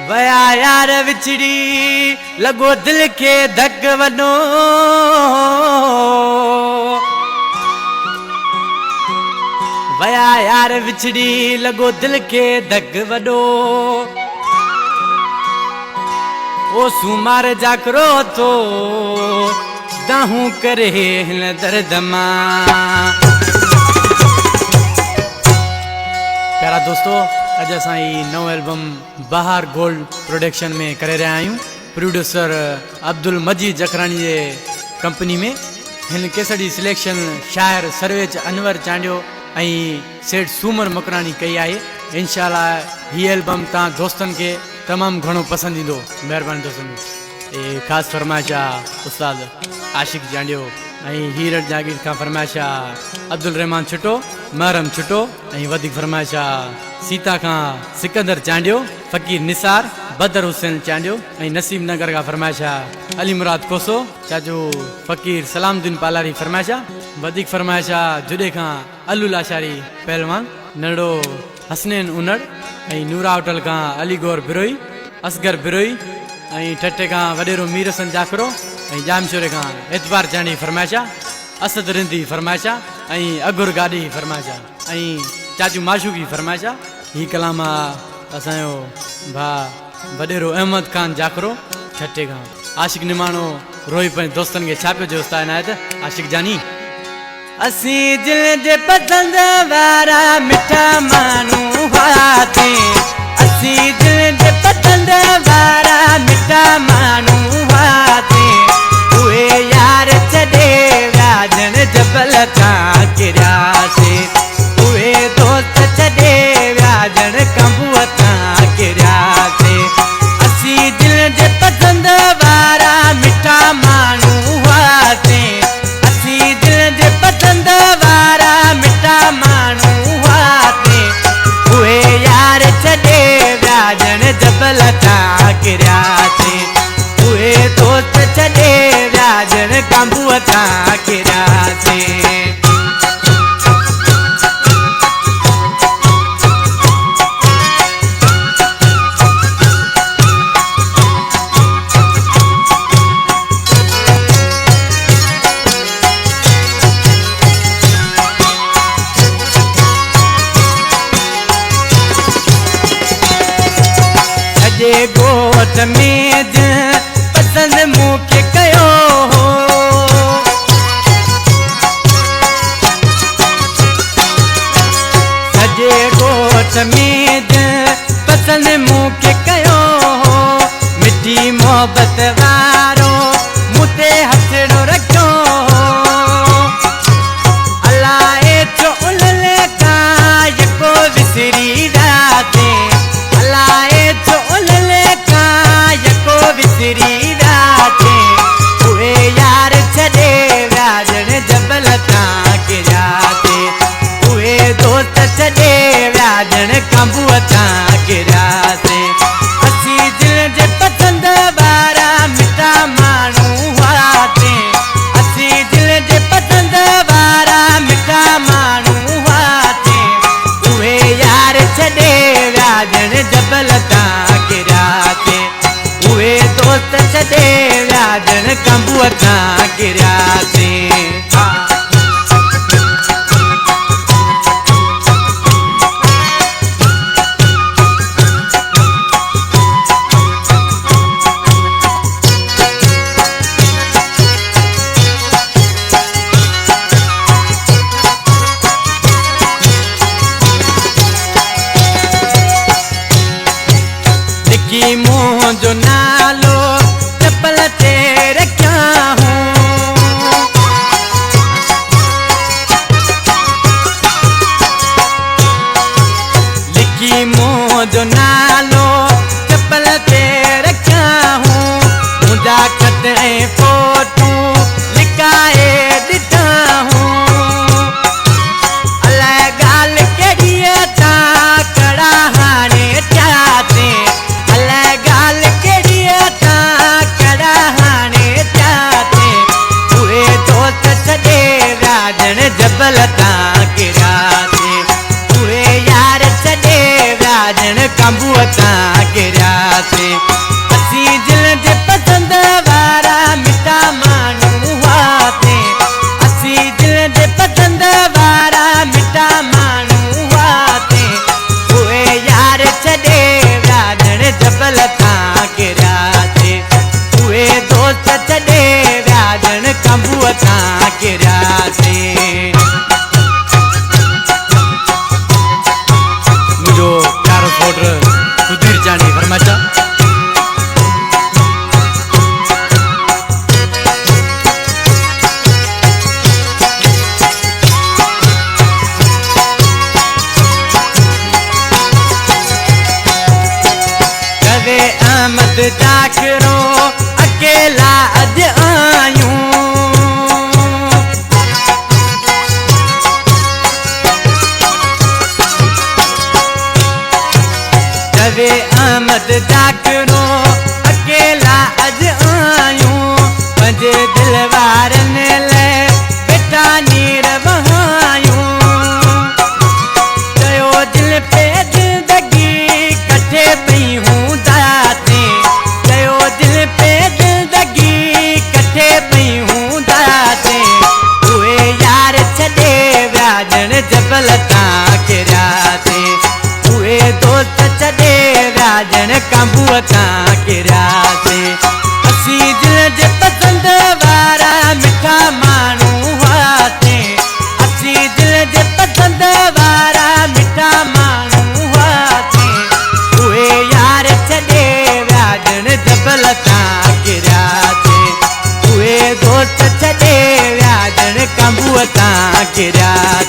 वया यार विछड़ी लगो दिल के धक वनो वया यार विछड़ी लगो दिल के धक वनो ओ सुमार जाकरो तो दाहू करे हिन दर्द मां। प्यारा दोस्तों अज असां नओ एल्बम बहार गोल्ड प्रोडक्शन में करे रहा आहियूं। प्रोड्यूसर अब्दुल मजीद जखरानी जे कंपनी में हिन केसर जी सिलेक्शन शायर सर्वेच अनवर चांडियो ऐं सेठ सूमर मकरानी कई आहे। इंशाअल्लाह हीअ एल्बम तव्हां दोस्तनि खे तमामु घणो पसंदि ईंदो। महिरबानी दोस्तनि ख़ासि फरमाइश आहे उस्ताद आशिक चांडियो ऐं हीरत जागीर खां फरमाइश आहे अब्दुल रहमान छुटो महरम छुटो ऐं वधीक फरमाइश आहे सीता खां सिकंदर चांडियो फ़कीर निसार बदर हुसैन चांडियो ऐं नसीम नगर खां फरमाइश आहे अली मुराद कोसो चाचो फ़कीर सलामुद्दीन पालारी फरमाइश आहे। वधीक फरमाइश आहे जुॾे खां अलू लाशारी पहलवान नंढो हसनैन उनड़ ऐं नूरा होटल खां अली गौर बिरोई असगर बिरोई ऐं ठटे खां वॾेरो मीर हसन जाखरो ऐं जामशोरे खां एतबार चांडी फरमाइश आहे असद रिंदी फरमाइश आहे ऐं अगुर गाॾी फरमाइश आहे ऐं चाचू माशूकी फरमाइश आहे। हीअ कलाम आहे असांजो भाउ वॾेरो अहमद ख़ान जाखरो ठटे खां। आशिक निमाणो रोई पंहिंजे दोस्तनि खे छा पियो चयो उस्ताद इनायत आशिक जानी असीं दिल जे पसंद वारा मिठा माण्हू हुआसीं असीं दिल जे पसंद वारा मिठा माण्हू हुआसीं उहे यार छॾे व्याजन जबल तां किरियासीं उहे दोस्त छॾे व्याजन कंबूअ तां किरियासीं असीं दिल जे पसंद वारा मिठा माण्हू हुआसीं असीं दिल जे पसंद वारा मिठा माण्हू हुआसीं उहे यार छॾे व्याजन जबल तां किरियासीं उहे दोस्त छॾे व्याजन कंबूअ तां किरियासीं। गोद में पसंद मूंखे कयो हो सॼे गोद में पसंद मूंखे कयो हो मिठी मोहबत वारो मूं ते हथड़ो रखियो अलाए छो उन लेखा यको विसरी राते अलाए छो उन लेखा यको विसरी राते उहे यार छॾे व्याजन जबल तां किरियासीं उहे दोस्त छॾे व्याजन कंबूअ तां किरियासीं असीं दिल जे पसंद वारा मिठा माण्हू हुआसीं असीं दिल जे पसंद वारा मिठा माण्हू हुआसीं उहे यार छॾे व्याजन जबल तां किरियासीं उहे दोस्त छॾे व्याजन कंबूअ तां किरियासीं। मुंह जो नालो चपल ते रखिया हूँ लिखी मुंह जो नालो चपल ते रखिया हूँ मुंहिंजा खत ऐं फोटू लिकाए ॾिठा हूँ अलाए ॻाल्हि कहिड़ी तां कड़ा हाणे थियासीं अलाए ॻाल्हि कहिड़ी तां अहमद जाकरो अकेला अज आयूं चवे अहमद जाकरो अकेला अज आयूं पंजे दिल वारन ले बेटा नीर बहायूं चयो दिल पे जिंदगी कटे पई हूं दाते चयो दिल पे जिंदगी कटे पई हूं दाते उहे यार छॾे व्याजन जबल तां किराते उहे दोस्त छॾे व्याजन कांबूअ तां किराते असी दिल जे पसंद वारा मिठा माण्हू हुआसीं असी दिल जे पसंद वारा मिठा माण्हू हुआसीं उहे यार छॾे व्याजन जबल तां किराते उहे दोस्त छॾे व्याजन कांबूअ तां किराते